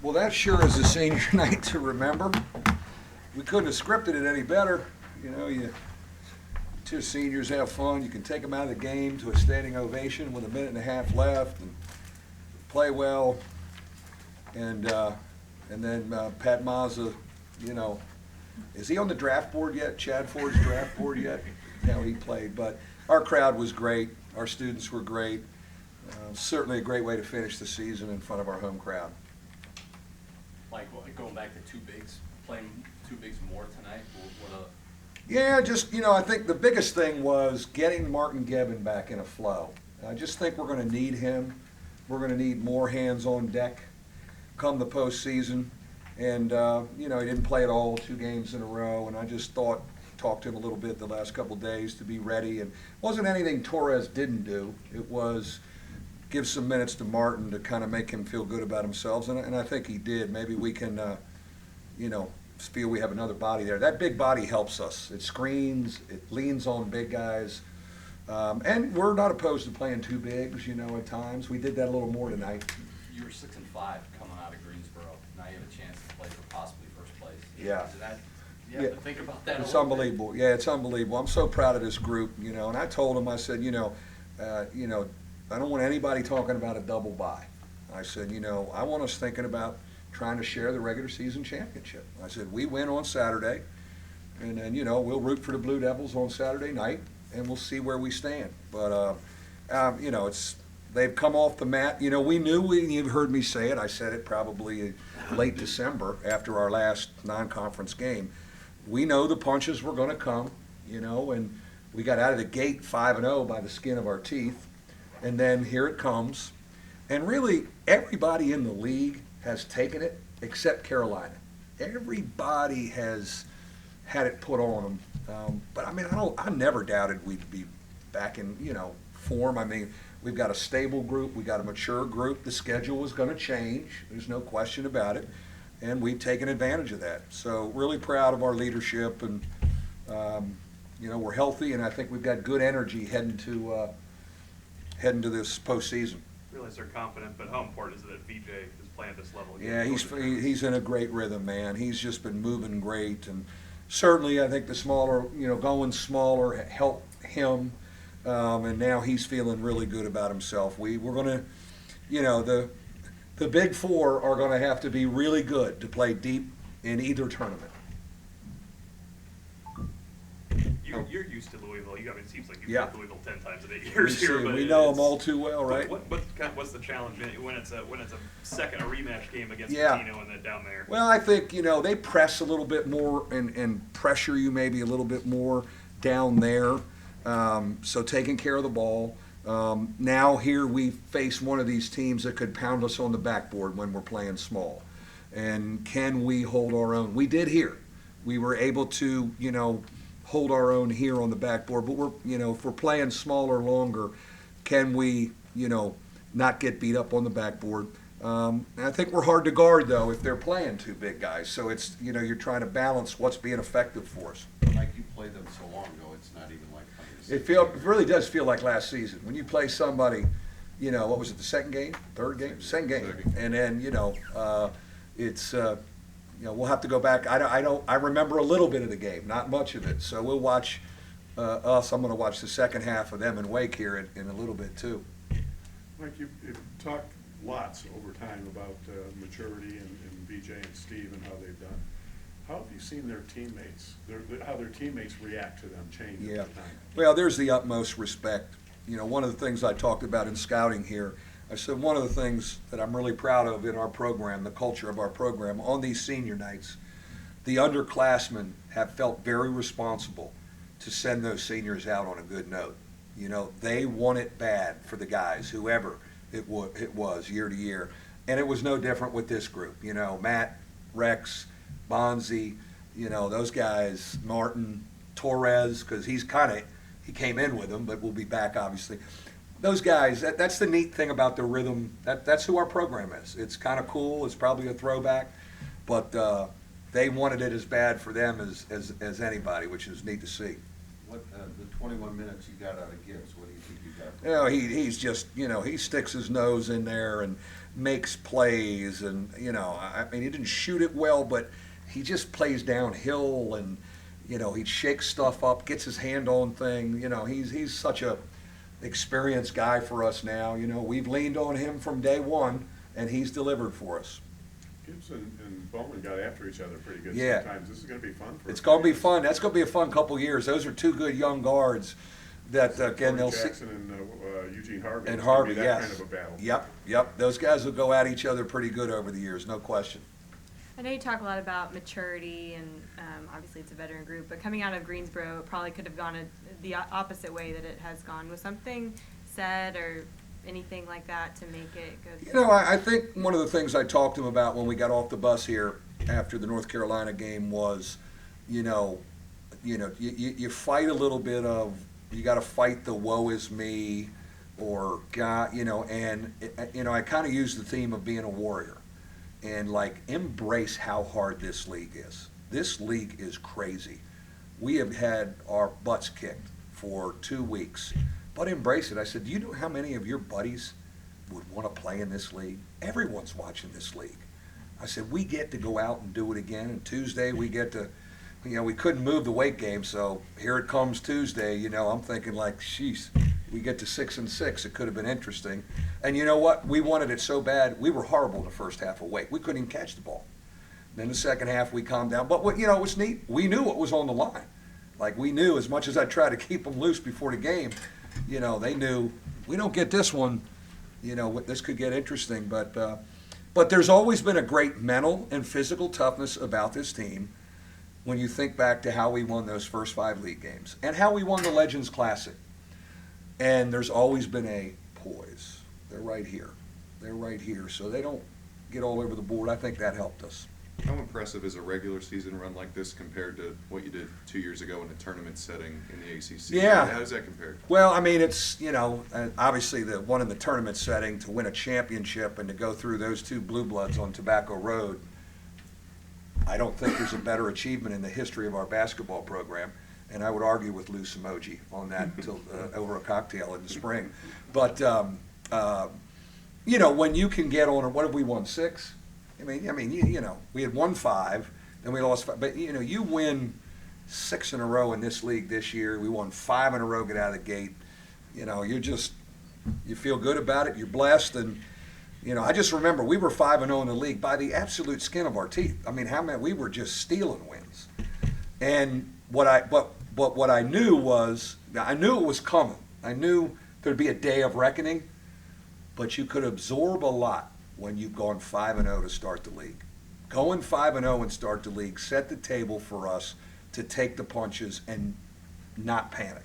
Well, that sure is a senior night to remember. We couldn't have scripted it any better. You know, you two seniors have fun. You can take them out of the game to a standing ovation with a minute and a half left and play well. And then Pat Mazza, you know, is he on the draft board yet? Chad Ford's draft board yet? How he played. But our crowd was great. Our students were great. Certainly a great way to finish the season in front of our home crowd. Like going back to two bigs, playing two bigs more tonight. Yeah, just, you know, I think the biggest thing was getting Martin Gebbin back in a flow. I just think we're going to need him. We're going to need more hands on deck come the postseason. And, you know, he didn't play at all 2 games in a row. And I just talked to him a little bit the last couple of days to be ready. And it wasn't anything Torres didn't do. It was give some minutes to Martin to kind of make him feel good about himself. And I think he did. Maybe we can, you know, feel we have another body there. That big body helps us. It screens, it leans on big guys. And we're not opposed to playing 2 bigs, you know, at times. We did that a little more tonight. You were 6-5 coming out of Greensboro. Now you have a chance to play for possibly first place. Yeah. You have to think about that. It's unbelievable. Yeah, it's unbelievable. I'm so proud of this group, you know. And I told them, I said, you know, I don't want anybody talking about a double bye. I said, you know, I want us thinking about trying to share the regular season championship. I said, we win on Saturday, and then, you know, we'll root for the Blue Devils on Saturday night, and we'll see where we stand. But, you know, they've come off the mat. You know, you've heard me say it. I said it probably late December after our last non-conference game. We know the punches were going to come, you know, and we got out of the gate 5-0 by the skin of our teeth, and then here it comes. And really, everybody in the league has taken it except Carolina. Everybody has had it put on them. But I mean, I never doubted we'd be back in, you know, form. I mean, we've got a stable group, we got a mature group. The schedule was going to change. There's no question about it, and we've taken advantage of that. So really proud of our leadership, and you know, we're healthy, and I think we've got good energy heading to this postseason. Realize they're confident, but how important is it that VJ is playing at this level? Yeah, he's in a great rhythm, man. He's just been moving great, and certainly I think the smaller, you know, going smaller helped him, and now he's feeling really good about himself. We're going to, you know, the big 4 are going to have to be really good to play deep in either tournament. You're used to Louisville. I mean, it seems like you've Yeah. played Louisville 10 times in 8 years here. But we know them all too well, right? What's the challenge when it's a second rematch game against Yeah. Patino and then down there? Well, I think, you know, they press a little bit more and pressure you maybe a little bit more down there. So taking care of the ball. Now here we face one of these teams that could pound us on the backboard when we're playing small. And can we hold our own? We did here. We were able to, you know, hold our own here on the backboard. But we're, you know, if we're playing smaller longer, can we, you know, not get beat up on the backboard? I think we're hard to guard, though, if they're playing 2 big guys. So it's, you know, you're trying to balance what's being effective for us. Like you played them so long ago, it's not even like playing It really does feel like last season. When you play somebody, you know, what was it, the second game? Third game? Second game. And then, you know, it's, you know, we'll have to go back. I remember a little bit of the game, not much of it. So we'll watch us. I'm going to watch the second half of them in Wake here in a little bit, too. Mike, you've talked lots over time about maturity and BJ and Steve and how they've done. How have you seen their teammates, how their teammates react to them change over time? Well, there's the utmost respect. You know, one of the things I talked about in scouting here, I said one of the things that I'm really proud of in our program, the culture of our program, on these senior nights, the underclassmen have felt very responsible to send those seniors out on a good note. You know, they want it bad for the guys, whoever it was year to year. And it was no different with this group. You know, Matt, Rex, Bonzi, you know, those guys, Martin, Torres, because he came in with them, but we'll be back obviously. Those guys, that's the neat thing about the rhythm. That's who our program is. It's kind of cool. It's probably a throwback, but they wanted it as bad for them as anybody, which is neat to see. What the 21 minutes you got out of Gibbs? What do you think you got? You know, he's just, you know, he sticks his nose in there, and makes plays, and I mean, he didn't shoot it well, but he just plays downhill, and he shakes stuff up, gets his hand on thing. He's such a experienced guy for us now. We've leaned on him from day one, and he's delivered for us. Gibson and Bowman got after each other pretty good Yeah. sometimes. This is going to be fun for It's going to be fun. That's going to be a fun couple years. Those are two good young guards that again they'll see. Jackson and Eugene Harvey. And It's gonna Harvey, be that yes. kind of a battle. Yep. Those guys will go at each other pretty good over the years, no question. I know you talk a lot about maturity, and obviously it's a veteran group, but coming out of Greensboro, it probably could have gone the opposite way that it has gone. Was something said or anything like that to make it go? I think one of the things I talked to him about when we got off the bus here after the North Carolina game was, you fight a little bit of, you got to fight the woe is me, or God, and I kind of use the theme of being a warrior, and like embrace how hard this league is. This league is crazy. We have had our butts kicked for 2 weeks, but embrace it. I said, do you know how many of your buddies would want to play in this league? Everyone's watching this league. I said, we get to go out and do it again, and Tuesday we get to, we couldn't move the weight game, so here it comes Tuesday. I'm thinking like, sheesh, we get to 6-6. It could have been interesting. And you know what? We wanted it so bad. We were horrible in the first half of weight. We couldn't even catch the ball. Then the second half we calmed down. But it was neat. We knew what was on the line. Like, we knew, as much as I tried to keep them loose before the game, they knew, we don't get this one, this could get interesting. But there's always been a great mental and physical toughness about this team when you think back to how we won those first 5 league games and how we won the Legends Classic. And there's always been a poise. They're right here. They're right here. So they don't get all over the board. I think that helped us. How impressive is a regular season run like this compared to what you did 2 years ago in a tournament setting in the ACC? Yeah. How does that compare? Well, I mean, it's, obviously the one in the tournament setting to win a championship and to go through those 2 blue bloods on Tobacco Road, I don't think there's a better achievement in the history of our basketball program. And I would argue with Lou Samoji on that over a cocktail in the spring. But, when you can get on, what have we won, 6? I mean, we had won 5, then we lost 5. But, you win 6 in a row in this league this year. We won 5 in a row, get out of the gate. You feel good about it. You're blessed. And, I just remember we were 5-0 in the league by the absolute skin of our teeth. I mean, we were just stealing wins. And what I knew was, I knew it was coming. I knew there'd be a day of reckoning, but you could absorb a lot when you've gone 5-0 to start the league. Going 5-0 and start the league set the table for us to take the punches and not panic.